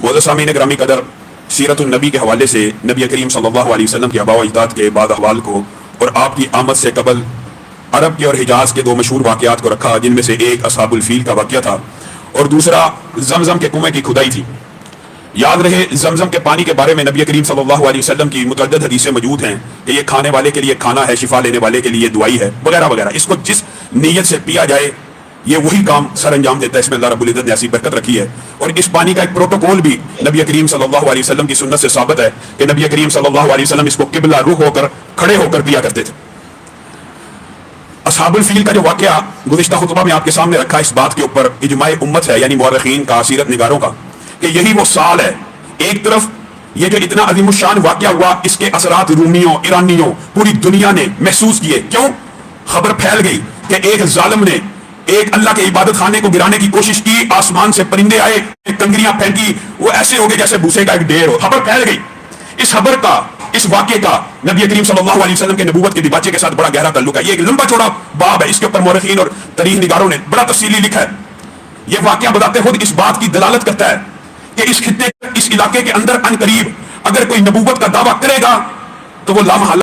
معزز سامعین گرامی قدر، سیرت النبی کے حوالے سے نبی کریم صلی اللہ علیہ وسلم کے آباء و اجداد کے بعد احوال کو اور آپ کی آمد سے قبل عرب کے اور حجاز کے دو مشہور واقعات کو رکھا، جن میں سے ایک اصحاب الفیل کا واقعہ تھا اور دوسرا زمزم کے کنویں کی کھدائی تھی۔ یاد رہے زمزم کے پانی کے بارے میں نبی کریم صلی اللہ علیہ وسلم کی متعدد حدیثیں موجود ہیں کہ یہ کھانے والے کے لیے کھانا ہے، شفا لینے والے کے لیے دوائی ہے، وغیرہ وغیرہ۔ اس کو جس نیت سے پیا جائے یہ وہی کام سر انجام دیتا ہے۔ اس میں اللہ رب العزت نے ایسی برکت رکھی ہے، اور اس پانی کا ایک پروٹوکول بھی نبی کریم صلی اللہ علیہ وسلم کی سنت سے ثابت ہے کہ نبی کریم صلی اللہ علیہ وسلم اس کو قبلہ رخ ہو کر کھڑے ہو کر پیا کرتے تھے۔ اصحاب الفیل کا جو واقعہ گزشتہ خطبہ میں آپ کے سامنے رکھا، اس بات کے اوپر اجماع امت ہے، یعنی مورخین کا، سیرت نگاروں کا، کہ یہی وہ سال ہے۔ ایک طرف یہ جو اتنا عظیم الشان واقعہ ہوا، اس کے اثرات رومیوں، ایرانیوں، پوری دنیا نے محسوس کیے۔ کیوں؟ خبر پھیل گئی کہ ایک ظالم نے ایک اللہ کے عبادت خانے کو گرانے کی کوشش کی، آسمان سے پرندے آئے، کنکریاں پھینکی، وہ ایسے ہو گئے جیسے بھوسے کا ایک ڈھیر ہو۔ خبر پھیل گئی۔ اس خبر کا، اس واقعے کا نبی کریم صلی اللہ علیہ وسلم کے نبوت کے دیباچے کے ساتھ بڑا گہرا تعلق ہے۔ یہ ایک لمبا چوڑا باب ہے، اس کے اوپر مورخین اور تاریخ نگاروں نے بڑا تفصیلی لکھا ہے۔ یہ واقعہ بتاتے خود اس بات کی دلالت کرتا ہے کہ اس خطے، اس علاقے کے اندر ان قریب اگر کوئی نبوت کا دعویٰ کرے گا تو وہ لامحالہ